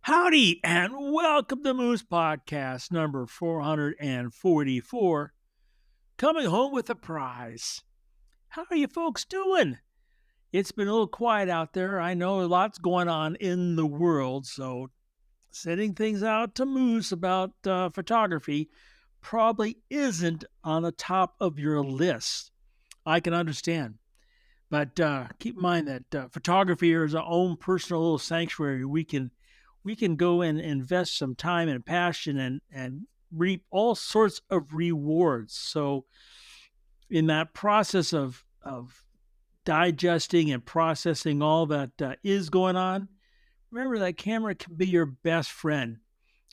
Howdy, and welcome to Moose Podcast number 444, coming home with a prize. How are you folks doing? It's been a little quiet out there. I know a lot's going on in the world, so sending things out to Moose about photography probably isn't on the top of your list. I can understand. But keep in mind that photography is our own personal little sanctuary. We can go and invest some time and passion and reap all sorts of rewards. So in that process of digesting and processing all that is going on, remember that camera can be your best friend.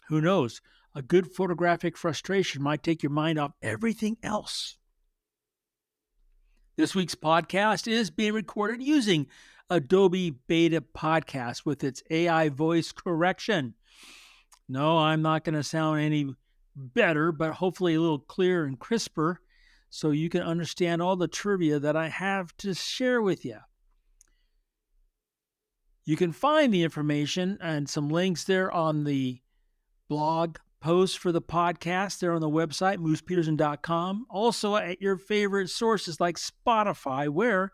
Who knows? A good photographic frustration might take your mind off everything else. This week's podcast is being recorded using Adobe Beta Podcast with its AI voice correction. No, I'm not going to sound any better, but hopefully a little clearer and crisper so you can understand all the trivia that I have to share with you. You can find the information and some links there on the blog post for the podcast there on the website, moosepeterson.com. Also at your favorite sources like Spotify, where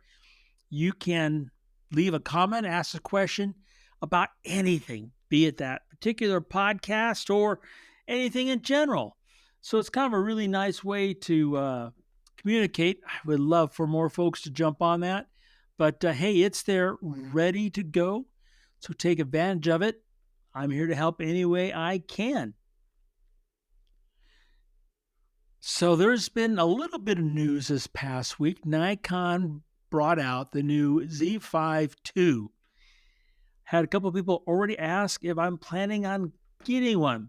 you can leave a comment, ask a question about anything, be it that particular podcast or anything in general. So it's kind of a really nice way to communicate. I would love for more folks to jump on that. But hey, it's there ready to go. So take advantage of it. I'm here to help any way I can. So there's been a little bit of news this past week. Nikon brought out the new Z5 II. Had a couple of people already ask if I'm planning on getting one.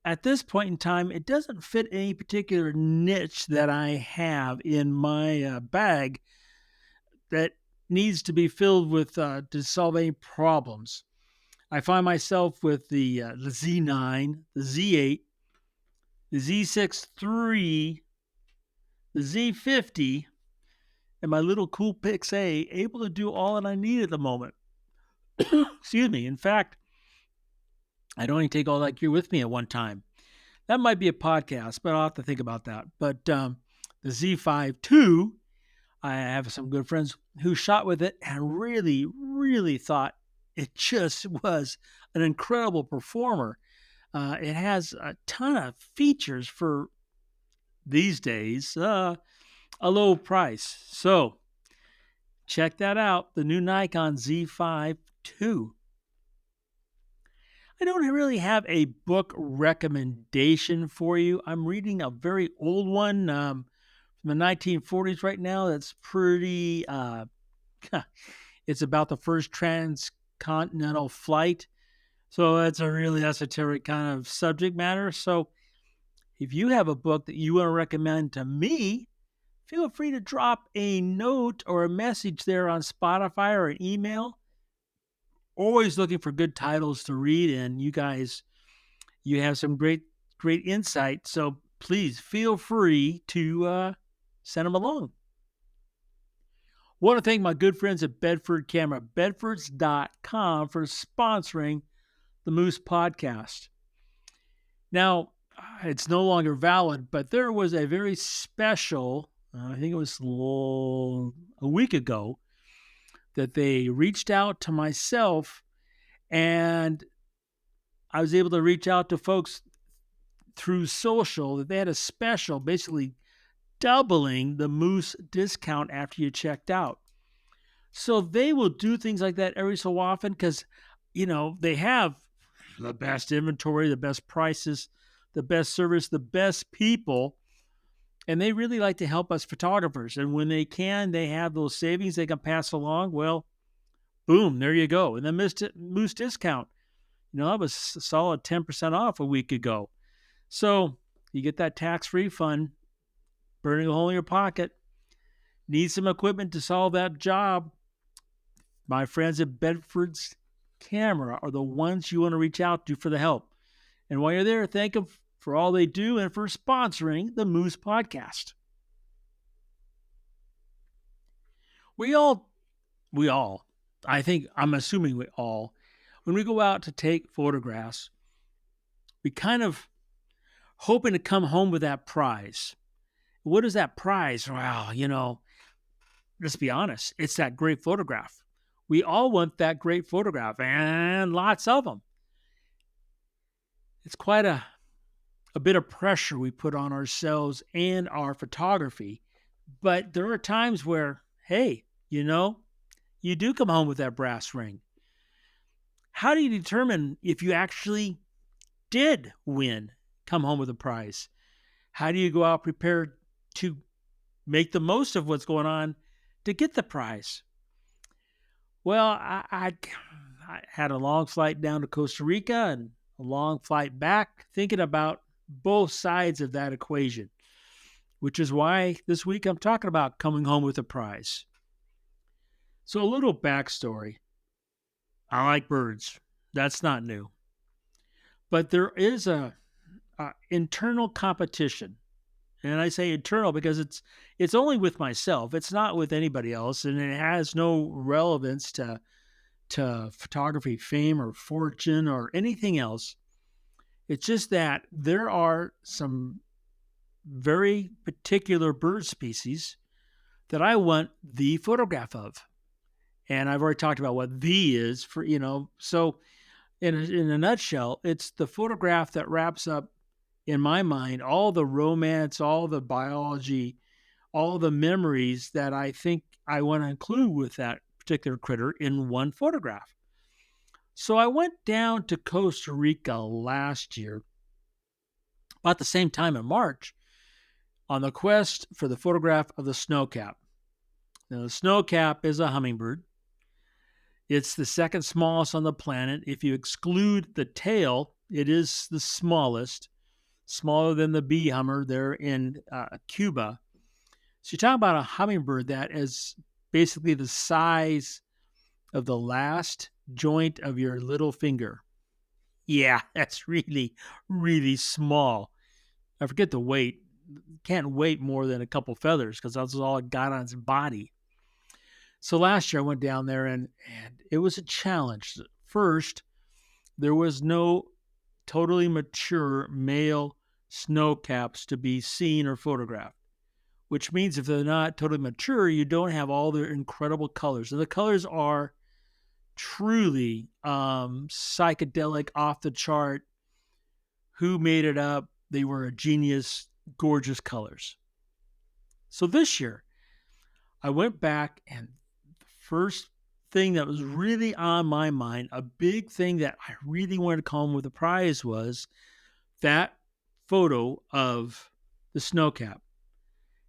At this point in time, it doesn't fit any particular niche that I have in my bag that needs to be filled with to solve any problems. I find myself with the Z9, the Z8, the Z6 III, the Z50, and my little Coolpix A able to do all that I need at the moment. Excuse me. In fact, I don't even take all that gear with me at one time. That might be a podcast, but I'll have to think about that. But the Z5 II, I have some good friends who shot with it and really, really thought it just was an incredible performer. It has a ton of features for these days, a low price. So check that out, the new Nikon Z5 II. I don't really have a book recommendation for you. I'm reading a very old one from the 1940s right now. That's pretty, it's about the first transcontinental flight. So that's a really esoteric kind of subject matter. So if you have a book that you want to recommend to me, feel free to drop a note or a message there on Spotify or an email. Always looking for good titles to read, and you guys, you have some great insight. So please feel free to send them along. Want to thank my good friends at Bedford Camera, bedfords.com, for sponsoring the Moose Podcast. Now, it's no longer valid, but there was a very special, I think it was a week ago, that they reached out to myself, and I was able to reach out to folks through social that they had a special, basically doubling the Moose discount after you checked out. So they will do things like that every so often because, they have the best inventory, the best prices, the best service, the best people. And they really like to help us photographers. And when they can, they have those savings they can pass along. Well, boom, there you go. And the Moose discount, that was a solid 10% off a week ago. So you get that tax refund, burning a hole in your pocket. Need some equipment to solve that job. My friends at Bedford's Camera are the ones you want to reach out to for the help. And while you're there, thank them for all they do and for sponsoring the Moose Podcast. We all, I'm assuming we all When we go out to take photographs, we kind of hoping to come home with that prize. What is that prize? Well, let's be honest, it's that great photograph. We all want that great photograph and lots of them. It's quite a bit of pressure we put on ourselves and our photography. But there are times where, hey, you do come home with that brass ring. How do you determine if you actually did win, come home with a prize? How do you go out prepared to make the most of what's going on to get the prize? Well, I had a long flight down to Costa Rica and a long flight back, thinking about both sides of that equation, which is why this week I'm talking about coming home with a prize. So, a little backstory. I like birds. That's not new. But there is a internal competition. And I say internal because it's only with myself. It's not with anybody else, and it has no relevance to photography fame or fortune or anything else. It's just that there are some very particular bird species that I want the photograph of. And I've already talked about what the is for, so in a nutshell, it's the photograph that wraps up, in my mind, all the romance, all the biology, all the memories that I think I want to include with that particular critter in one photograph. So I went down to Costa Rica last year, about the same time in March, on the quest for the photograph of the snowcap. Now, the snowcap is a hummingbird. It's the second smallest on the planet. If you exclude the tail, it is the smallest, smaller than the bee hummer there in Cuba. So you're talking about a hummingbird that is basically the size of the last joint of your little finger. Yeah, that's really, really small. I forget the weight. Can't weigh more than a couple feathers because that's all it got on its body. So last year I went down there and it was a challenge. First, there was no totally mature male snowcaps to be seen or photographed, which means if they're not totally mature, you don't have all their incredible colors. And the colors are truly psychedelic, off the chart. Who made it up? They were a genius, gorgeous colors. So this year, I went back, and the first thing that was really on my mind, a big thing that I really wanted to come home with a prize, was that photo of the snowcap.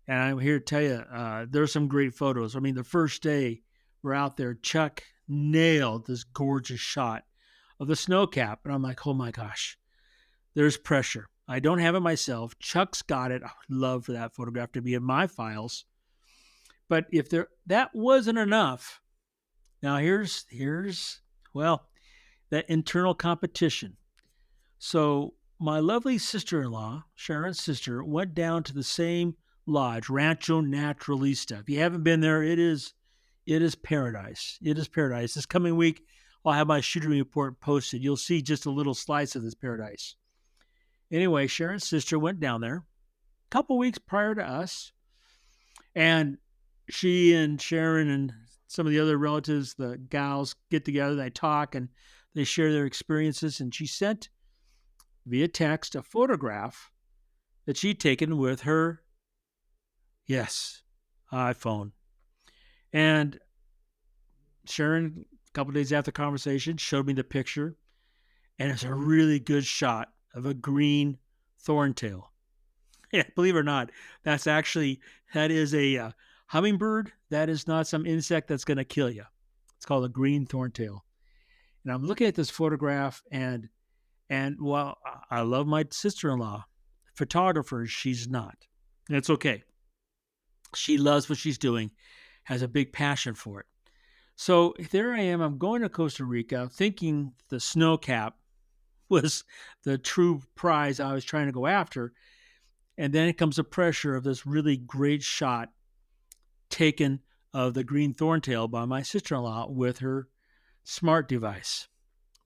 And I'm here to tell you, there's some great photos. I mean, the first day we're out there, Chuck nailed this gorgeous shot of the snowcap. And I'm like, oh my gosh, there's pressure. I don't have it myself. Chuck's got it. I would love for that photograph to be in my files. But if that wasn't enough, now here's that internal competition. So my lovely sister-in-law, Sharon's sister, went down to the same lodge, Rancho Naturalista. If you haven't been there, it is paradise. It is paradise. This coming week, I'll have my shooting report posted. You'll see just a little slice of this paradise. Anyway, Sharon's sister went down there a couple weeks prior to us, and she and Sharon and some of the other relatives, the gals, get together, they talk, and they share their experiences. And she sent via text a photograph that she'd taken with her, iPhone. And Sharon, a couple days after the conversation, showed me the picture, and it's a really good shot of a green thorntail. Yeah, believe it or not, that is a hummingbird. That is not some insect that's going to kill you. It's called a green thorntail. And I'm looking at this photograph, and while I love my sister-in-law, photographer, she's not. And it's okay. She loves what she's doing, has a big passion for it. So there I am. I'm going to Costa Rica thinking the snowcap was the true prize I was trying to go after. And then it comes the pressure of this really great shot taken of the green thorntail by my sister-in-law with her smart device.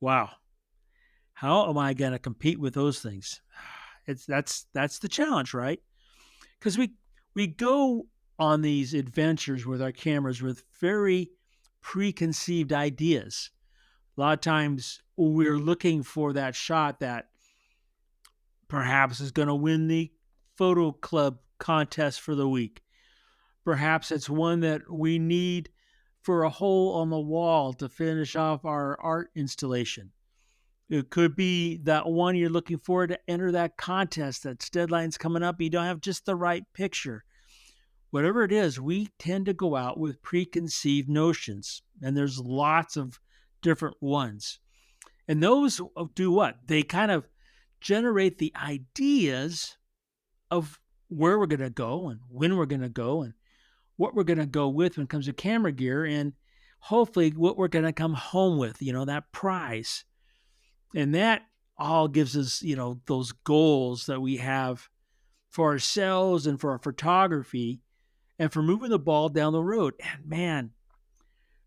Wow. How am I going to compete with those things? That's the challenge, right? Because we go on these adventures with our cameras with very preconceived ideas. A lot of times we're looking for that shot that perhaps is going to win the photo club contest for the week. Perhaps it's one that we need for a hole on the wall to finish off our art installation. It could be that one you're looking for to enter that contest that's deadline's coming up. You don't have just the right picture. Whatever it is, we tend to go out with preconceived notions, and there's lots of different ones. And those do what? They kind of generate the ideas of where we're going to go and when we're going to go and what we're going to go with when it comes to camera gear, and hopefully what we're going to come home with, that prize. And that all gives us, those goals that we have for ourselves and for our photography and for moving the ball down the road. And man,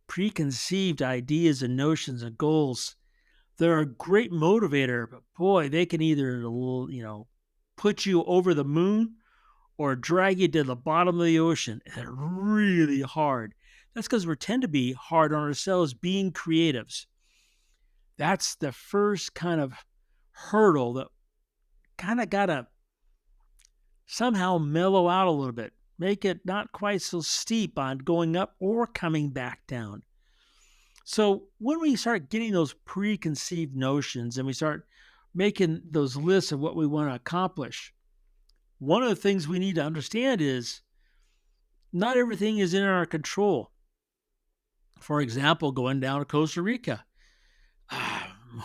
preconceived ideas and notions and goals, they're a great motivator, but boy, they can either, put you over the moon or drag you to the bottom of the ocean. They're really hard. That's because we tend to be hard on ourselves being creatives. That's the first kind of hurdle that kind of got to somehow mellow out a little bit, make it not quite so steep on going up or coming back down. So when we start getting those preconceived notions and we start making those lists of what we want to accomplish, one of the things we need to understand is not everything is in our control. For example, going down to Costa Rica,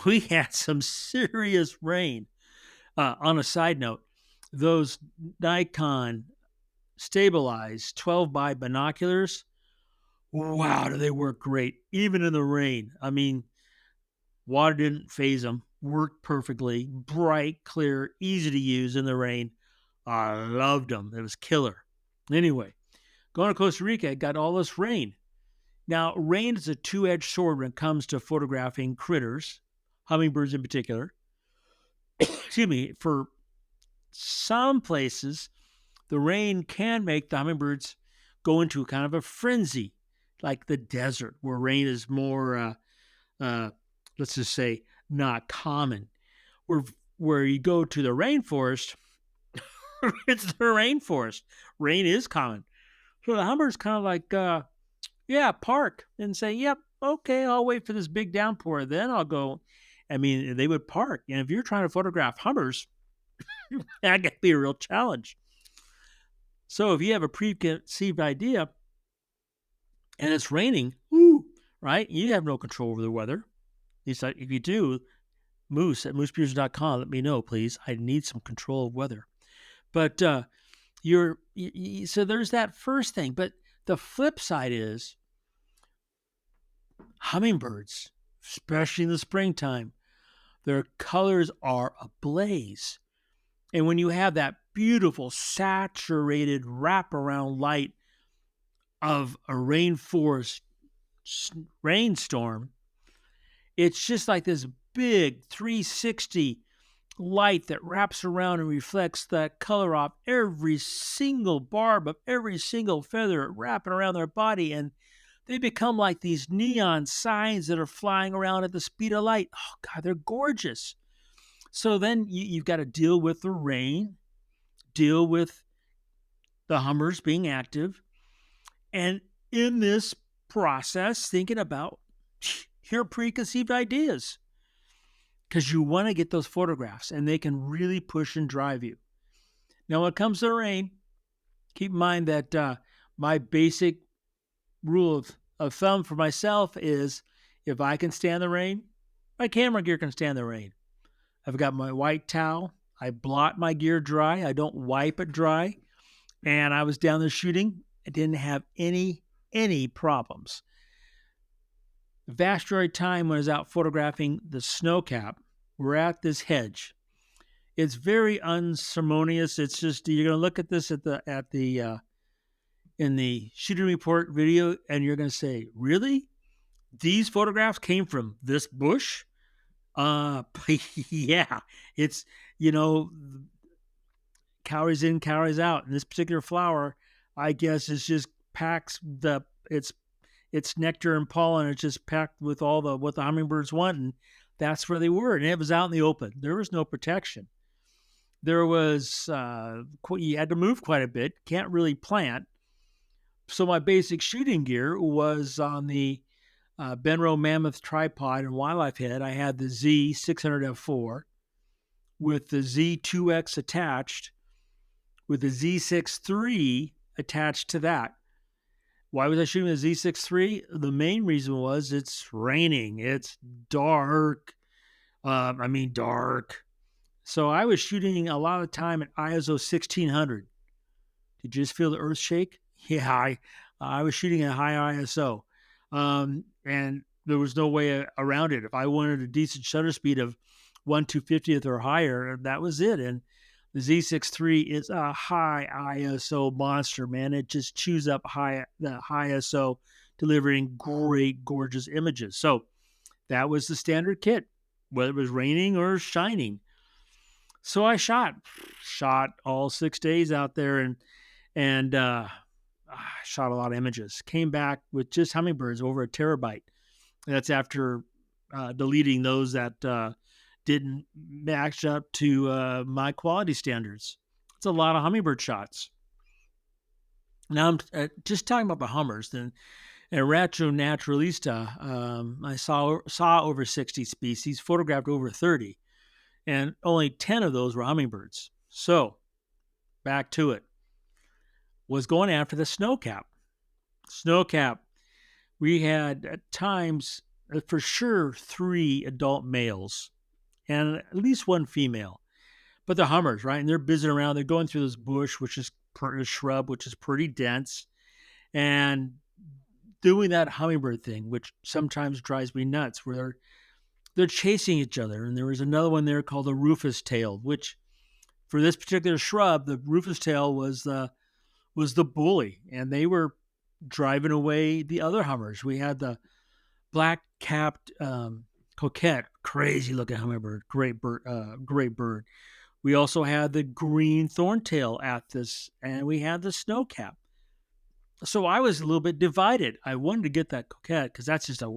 we had some serious rain. On a side note, those Nikon stabilized 12 by binoculars, wow, do they work great, even in the rain. I mean, water didn't phase them, worked perfectly, bright, clear, easy to use in the rain. I loved them. It was killer. Anyway, going to Costa Rica, it got all this rain. Now, rain is a two-edged sword when it comes to photographing critters, hummingbirds in particular. Excuse me, for some places, the rain can make the hummingbirds go into kind of a frenzy, like the desert, where rain is more, let's just say, not common. Where you go to the rainforest, it's the rainforest. Rain is common. So the hummingbirds kind of like, park and say, yep, okay, I'll wait for this big downpour. Then I'll go. I mean, they would park. And if you're trying to photograph hummers, that could be a real challenge. So if you have a preconceived idea and it's raining, right? You have no control over the weather. At least if you do, Moose at moosepiercer.com, let me know, please. I need some control of weather. But so there's that first thing. But the flip side is hummingbirds, especially in the springtime, their colors are ablaze. And when you have that beautiful saturated wraparound light of a rainforest rainstorm, it's just like this big 360 light that wraps around and reflects that color off every single barb of every single feather wrapping around their body. And they become like these neon signs that are flying around at the speed of light. Oh, God, they're gorgeous. So then you've got to deal with the rain, deal with the hummers being active. And in this process, thinking about your preconceived ideas, because you want to get those photographs and they can really push and drive you. Now, when it comes to rain, keep in mind that my basic rule of thumb for myself is if I can stand the rain, my camera gear can stand the rain. I've got my white towel. I blot my gear dry. I don't wipe it dry. And I was down there shooting. I didn't have any problems. The vast majority of time when I was out photographing the snow cap, we're at this hedge. It's very unceremonious. It's just you're going to look at this in the shooting report video, and you're going to say, "Really? These photographs came from this bush?" Yeah, it's, you know, calories in, calories out. And this particular flower, I guess, is just packs its nectar and pollen. It's just packed with all the what the hummingbirds want, and that's where they were. And it was out in the open. There was no protection. There was you had to move quite a bit. Can't really plant. So my basic shooting gear was on the Benro Mammoth tripod and wildlife head. I had the Z600F4 with the Z2X attached, with the Z6 III attached to that. Why was I shooting the Z6 III? The main reason was it's raining. It's dark. Dark. So I was shooting a lot of time at ISO 1600. Did you just feel the earth shake? Yeah, I was shooting at high ISO. And there was no way around it. If I wanted a decent shutter speed of 1/250th or higher, that was it. And the Z6 III is a high ISO monster, man. It just chews up the high ISO, delivering great, gorgeous images. So that was the standard kit, whether it was raining or shining. So I shot all 6 days out there, and shot a lot of images. Came back with just hummingbirds over a terabyte. That's after deleting those that didn't match up to my quality standards. It's a lot of hummingbird shots. Now I'm just talking about the hummers. Then at Rancho Naturalista, I saw over 60 species, photographed over 30, and only 10 of those were hummingbirds. So back to it. Was going after the snowcap. Snowcap. We had at times, for sure, 3 adult males and at least 1 female. But the hummers, right? And they're busy around. They're going through this bush, which is a shrub, which is pretty dense, and doing that hummingbird thing, which sometimes drives me nuts, where they're chasing each other. And there was another one there called the rufous tail, which for this particular shrub, the rufous tail was the bully, and they were driving away the other hummers. We had the black capped coquette, crazy looking hummingbird, great bird, great bird. We also had the green thorntail at this, and we had the snowcap. So I was a little bit divided. I wanted to get that coquette because that's just a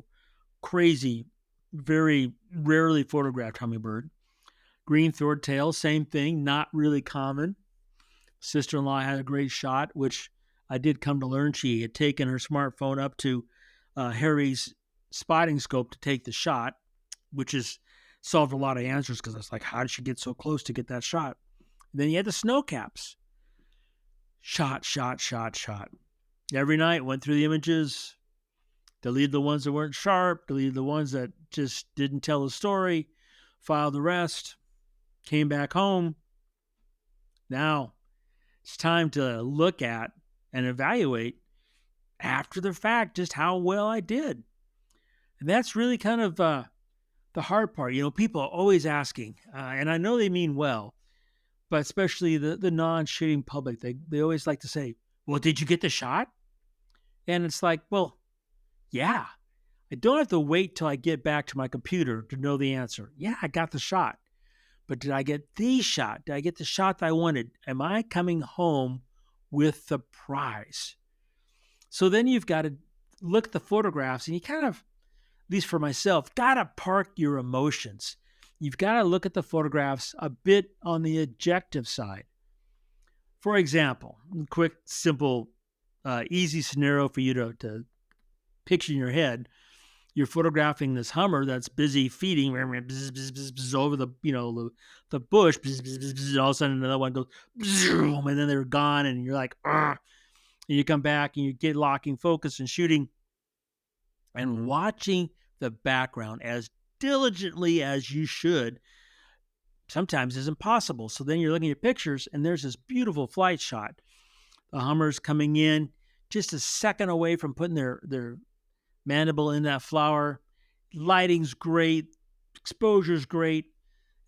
crazy, very rarely photographed hummingbird. Green thorntail, same thing, not really common. Sister-in-law had a great shot, which I did come to learn she had taken her smartphone up to Harry's spotting scope to take the shot, which has solved a lot of answers because I was like, how did she get so close to get that shot? And then you had the snow caps. Shot. Every night went through the images, deleted the ones that weren't sharp, deleted the ones that just didn't tell the story, filed the rest, came back home. Now it's time to look at and evaluate after the fact just how well I did. And that's really kind of the hard part. People are always asking, and I know they mean well, but especially the non-shooting public, they always like to say, well, did you get the shot? And it's like, well, yeah. I don't have to wait till I get back to my computer to know the answer. Yeah, I got the shot. But did I get the shot? Did I get the shot that I wanted? Am I coming home with the prize? So then you've got to look at the photographs, and you kind of, at least for myself, got to park your emotions. You've got to look at the photographs a bit on the objective side. For example, quick, simple, easy scenario for you to picture in your head. You're photographing this hummer that's busy feeding over the the bush, and all of a sudden another one goes, and then they're gone, and you're like, ugh. And you come back and you get locking focus and shooting and watching the background as diligently as you should sometimes is impossible. So then you're looking at pictures and there's this beautiful flight shot. The hummer's coming in just a second away from putting their mandible in that flower. Lighting's great, exposure's great.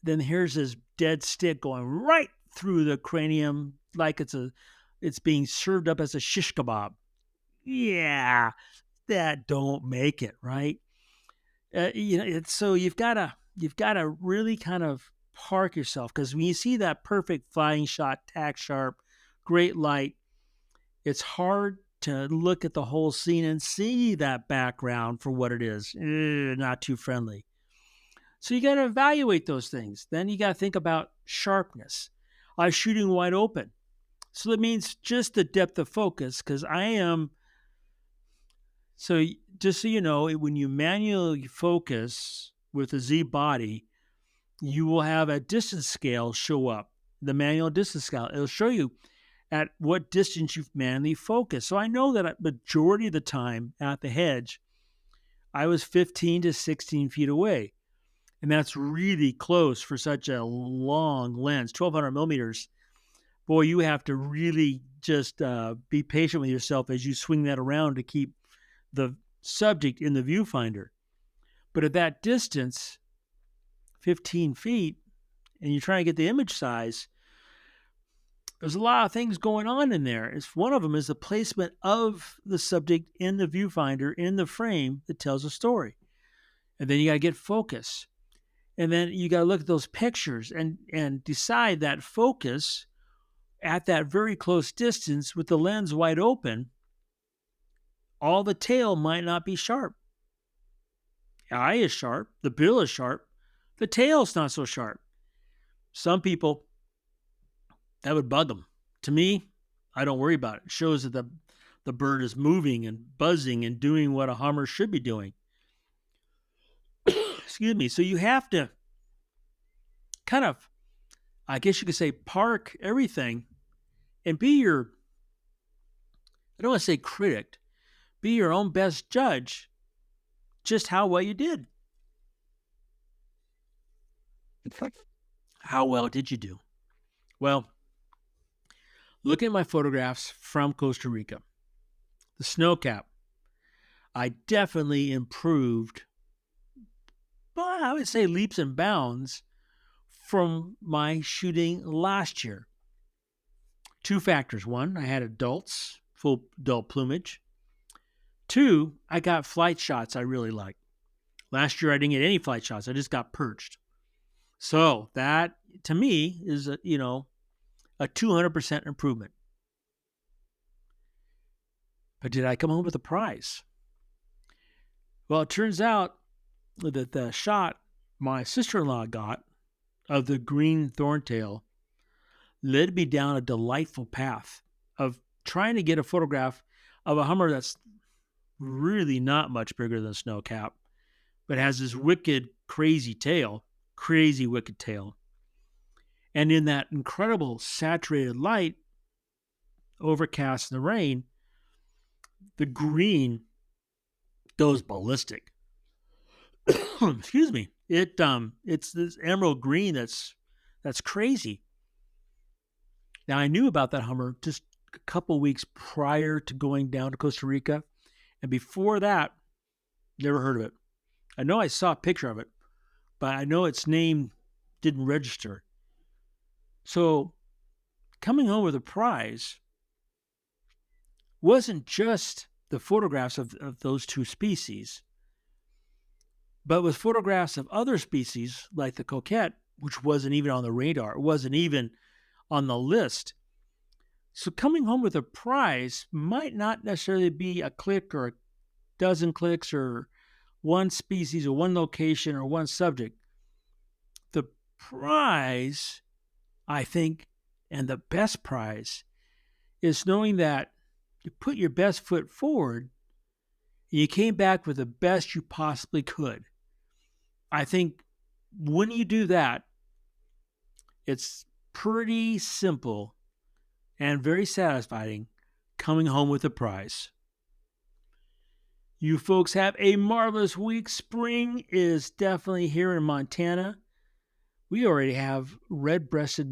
Then here's this dead stick going right through the cranium like it's being served up as a shish kebab. Yeah, that don't make it, right? So you've got to you've got to really kind of park yourself, because when you see that perfect flying shot, tack sharp, great light, it's hard to look at the whole scene and see that background for what it is. Not too friendly. So you got to evaluate those things. Then you got to think about sharpness. I was shooting wide open. So that means just the depth of focus, because I am. So just so you know, when you manually focus with a Z body, you will have a distance scale show up, the manual distance scale. It'll show you at what distance you've manually focused. So I know that majority of the time at the hedge, I was 15 to 16 feet away. And that's really close for such a long lens, 1200 millimeters. Boy, you have to really just be patient with yourself as you swing that around to keep the subject in the viewfinder. But at that distance, 15 feet, and you're trying to get the image size, there's a lot of things going on in there. One of them is the placement of the subject in the viewfinder, in the frame that tells a story. And then you got to get focus. And then you got to look at those pictures and decide that focus at that very close distance with the lens wide open. All the tail might not be sharp. The eye is sharp. The bill is sharp. The tail's not so sharp. Some people, that would bug them. To me, I don't worry about it. It shows that the bird is moving and buzzing and doing what a Hummer should be doing. Excuse me. So you have to kind of, I guess you could say, park everything and be your, I don't want to say critic, be your own best judge just how well you did. How well did you do? Well, look at my photographs from Costa Rica. The snow cap, I definitely improved, well, I would say leaps and bounds from my shooting last year. Two factors. One, I had adults, full adult plumage. Two, I got flight shots I really like. Last year, I didn't get any flight shots. I just got perched. So that, to me, is a 200% improvement. But did I come home with a prize? Well, it turns out that the shot my sister-in-law got of the green thorntail led me down a delightful path of trying to get a photograph of a Hummer that's really not much bigger than a snow cap, but has this wicked, crazy wicked tail. And in that incredible saturated light, overcast in the rain, the green goes ballistic. Excuse me. It's this emerald green that's crazy. Now, I knew about that Hummer just a couple weeks prior to going down to Costa Rica, and before that, never heard of it. I know I saw a picture of it, but I know its name didn't register. So coming home with a prize wasn't just the photographs of those two species, but with photographs of other species like the coquette, which wasn't even on the radar. It wasn't even on the list. So coming home with a prize might not necessarily be a click or a dozen clicks or one species or one location or one subject. The prize, I think, and the best prize is knowing that you put your best foot forward and you came back with the best you possibly could. I think when you do that, it's pretty simple and very satisfying coming home with a prize. You folks have a marvelous week. Spring is definitely here in Montana. We already have red-breasted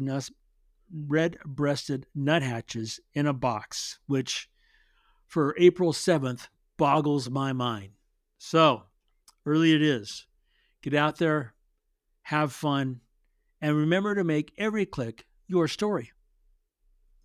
nuthatches in a box, which for April 7th boggles my mind. So, early it is. Get out there, have fun, and remember to make every click your story.